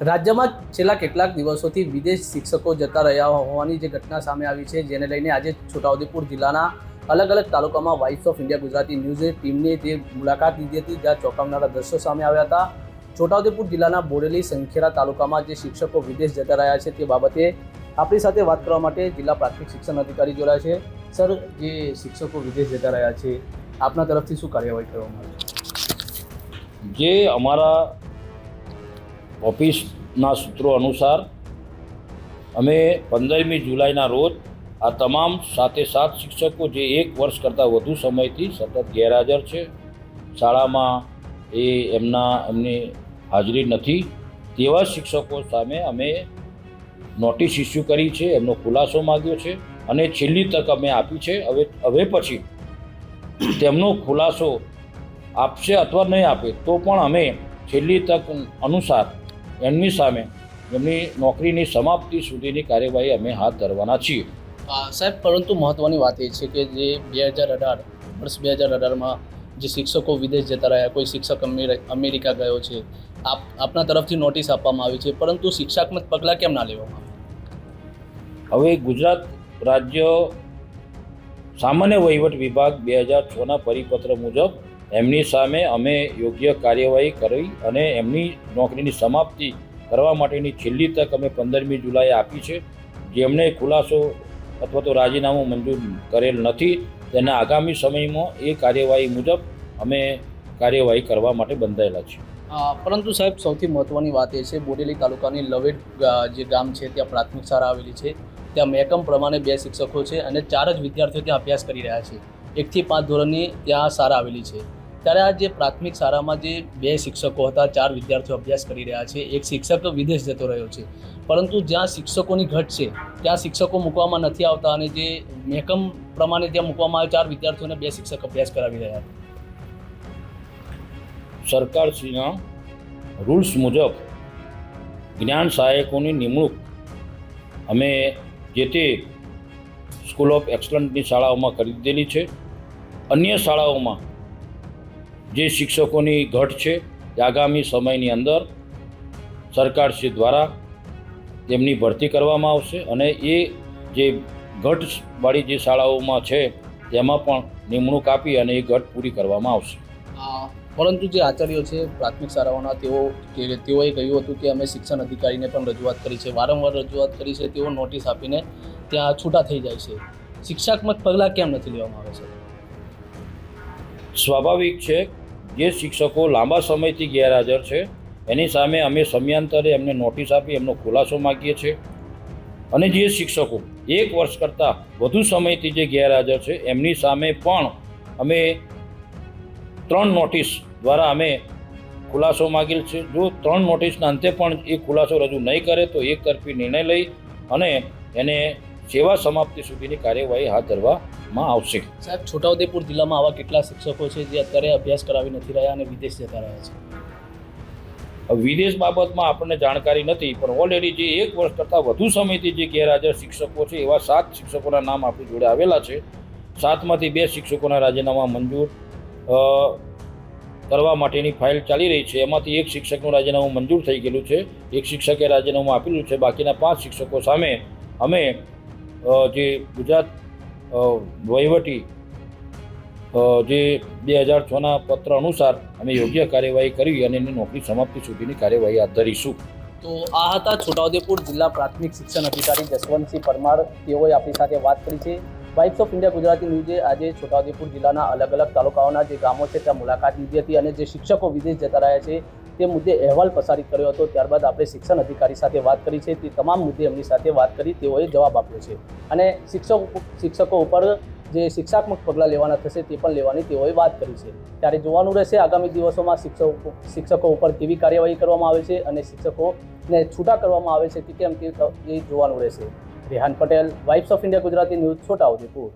રાજ્યમાં છેલ્લા કેટલાક દિવસોથી વિદેશ શિક્ષકો જતા રહ્યા હોવાની જે ઘટના સામે આવી છે, જેને લઈને આજે છોટાઉદેપુર જિલ્લાના અલગ અલગ તાલુકામાં વાઇબ્સ ઓફ ઇન્ડિયા ગુજરાતી ન્યૂઝે ટીમને જે મુલાકાત લીધી હતી, જ્યાં ચોંકાવનારા દ્રશ્યો સામે આવ્યા હતા. છોટાઉદેપુર જિલ્લાના બોડેલી સંખેડા તાલુકામાં જે શિક્ષકો વિદેશ જતા રહ્યા છે તે બાબતે આપણી સાથે વાત કરવા માટે જિલ્લા પ્રાથમિક શિક્ષણ અધિકારી જોડાયા છે. સર, જે શિક્ષકો વિદેશ જતા રહ્યા છે, આપના તરફથી શું કાર્યવાહી કરવામાં આવી? જે અમારા ઓફિસના સૂત્રો અનુસાર અમે 15મી જુલાઈના રોજ આ તમામ 7 શિક્ષકો જે 1 વર્ષ કરતાં વધુ સમયથી સતત ગેરહાજર છે, શાળામાં એમની હાજરી નથી, તેવા શિક્ષકો સામે અમે નોટિસ ઇસ્યુ કરી છે, એમનો ખુલાસો માગ્યો છે અને છેલ્લી તક અમે આપી છે. હવે પછી તેમનો ખુલાસો આપશે અથવા નહીં આપે તો પણ અમે છેલ્લી તક અનુસાર એમની સામે એમની નોકરીની સમાપ્તિ સુધીની કાર્યવાહી અમે હાથ ધરવાના છીએ. સાહેબ, પરંતુ મહત્ત્વની વાત એ છે કે જે 2018 વર્ષ 2018માં જે શિક્ષકો વિદેશ જતા રહ્યા, કોઈ શિક્ષક અમેરિકા ગયો છે, આપના તરફથી નોટિસ આપવામાં આવી છે, પરંતુ શિક્ષાત્મક પગલાં કેમ ના લેવામાં આવે? હવે ગુજરાત રાજ્ય સામાન્ય વહીવટ વિભાગ 2006ના પરિપત્ર મુજબ એમની સામે અમે યોગ્ય કાર્યવાહી કરી અને એમની નોકરીની સમાપ્તિ કરવા માટેની છેલ્લી તક અમે 15મી જુલાઈએ આપી છે. જેમણે ખુલાસો અથવા તો રાજીનામું મંજૂર કરેલ નથી, તેના આગામી સમયમાં એ કાર્યવાહી મુજબ અમે કાર્યવાહી કરવા માટે બંધાયેલા છીએ. પરંતુ સાહેબ, સૌથી મહત્ત્વની વાત એ છે, બોડેલી તાલુકાની લવેડ જે ગામ છે ત્યાં પ્રાથમિક શાળા આવેલી છે, ત્યાં મહેકમ પ્રમાણે 2 શિક્ષકો છે અને 4 જ વિદ્યાર્થીઓ ત્યાં અભ્યાસ કરી રહ્યા છે. 1 થી 5 ધોરણની ત્યાં શાળા આવેલી છે. ત્યારે આ જે પ્રાથમિક શાળામાં જે 2 શિક્ષકો હતા, 4 વિદ્યાર્થીઓ અભ્યાસ કરી રહ્યા છે, 1 શિક્ષક વિદેશ જતો રહ્યો છે, પરંતુ જ્યાં શિક્ષકોની ઘટ છે ત્યાં શિક્ષકો મૂકવામાં નથી આવતા અને જે મહેકમ પ્રમાણે ત્યાં મૂકવામાં આવે 4 વિદ્યાર્થીઓને 2 શિક્ષક અભ્યાસ કરાવી રહ્યા હતા. સરકારશ્રીના રૂલ્સ મુજબ જ્ઞાન સહાયકોની નિમણૂક અમે જે તે સ્કૂલ ઓફ એક્સલન્સની શાળાઓમાં કરી દીધેલી છે. અન્ય શાળાઓમાં જે શિક્ષકોની ઘટ છે તે આગામી સમયની અંદર સરકારશ્રી દ્વારા તેમની ભરતી કરવામાં આવશે અને એ જે ઘટવાળી જે શાળાઓમાં છે તેમાં પણ નિમણૂક આપી અને એ ઘટ પૂરી કરવામાં આવશે. પરંતુ જે આચાર્યો છે પ્રાથમિક શાળાઓના, તેઓએ કહ્યું હતું કે અમે શિક્ષણ અધિકારીને પણ રજૂઆત કરી છે, વારંવાર રજૂઆત કરી છે, તેઓ નોટિસ આપીને ત્યાં છૂટા થઈ જાય છે. શિક્ષાત્મક પગલાં કેમ નથી લેવામાં આવે છે? સ્વાભાવિક છે, જે શિક્ષકો લાંબા સમયથી ગેરહાજર છે એની સામે અમે સમયાંતરે એમને નોટિસ આપી એમનો ખુલાસો માગીએ છીએ અને જે શિક્ષકો 1 વર્ષ કરતાં વધુ સમયથી જે ગેરહાજર છે એમની સામે પણ અમે 3 નોટિસ દ્વારા અમે ખુલાસો માગેલ છે. જો 3 નોટિસના અંતે પણ એ ખુલાસો રજૂ નહીં કરે તો એક તરફી નિર્ણય લઈ અને એને સેવા સમાપ્તિ સુધીની કાર્યવાહી હાથ ધરવામાં આવશે. સાહેબ, છોટાઉદેપુર જિલ્લામાં આવા કેટલા શિક્ષકો છે જે અત્યારે અભ્યાસ કરાવી નથી રહ્યા અને વિદેશ જતા રહ્યા છે? વિદેશ બાબતમાં આપણને જાણકારી નથી, પણ ઓલરેડી જે 1 વર્ષ કરતાં વધુ સમયથી જે ગેરહાજર શિક્ષકો છે એવા 7 શિક્ષકોના નામ આપણી જોડે આવેલા છે. 7માંથી 2 શિક્ષકોના રાજીનામા મંજૂર કરવા માટેની ફાઇલ ચાલી રહી છે. એમાંથી 1 શિક્ષકનું રાજીનામું મંજૂર થઈ ગયેલું છે, 1 શિક્ષકે રાજીનામું આપેલું છે. બાકીના 5 શિક્ષકો સામે અમે જે ગુજરાત વહીવટી જે 2006ના પત્ર અનુસાર અમે યોગ્ય કાર્યવાહી કરી અને એની નોકરી સમાપ્તિ સુધીની કાર્યવાહી હાથ ધરીશું. તો આ હતા છોટાઉદેપુર જિલ્લા પ્રાથમિક શિક્ષણ અધિકારી જસવંતસિંહ પરમાર. તેઓએ આપણી સાથે વાત કરી છે. વાઇબ્સ ઓફ ઇન્ડિયા ગુજરાતી ન્યૂઝે આજે છોટાઉદેપુર જિલ્લાના અલગ અલગ તાલુકાઓના જે ગામો છે ત્યાં મુલાકાત લીધી હતી અને જે શિક્ષકો વિદેશ જતા રહ્યા છે તે મુદ્દે અહેવાલ પસારિત કર્યો હતો. ત્યારબાદ આપણે શિક્ષણ અધિકારી સાથે વાત કરી છે. તે તમામ મુદ્દે એમની સાથે વાત કરી, તેઓએ જવાબ આપ્યો છે અને શિક્ષકો ઉપર જે શિક્ષાત્મક પગલાં લેવાના થશે તે પણ લેવાની તેઓએ વાત કરી છે. ત્યારે જોવાનું રહેશે આગામી દિવસોમાં શિક્ષકો ઉપર કેવી કાર્યવાહી કરવામાં આવે છે અને શિક્ષકોને છૂટા કરવામાં આવે છે કે કેમ તે જોવાનું રહેશે. Rehan Patel, vibes of India Gujarati news, Chhota Udepur.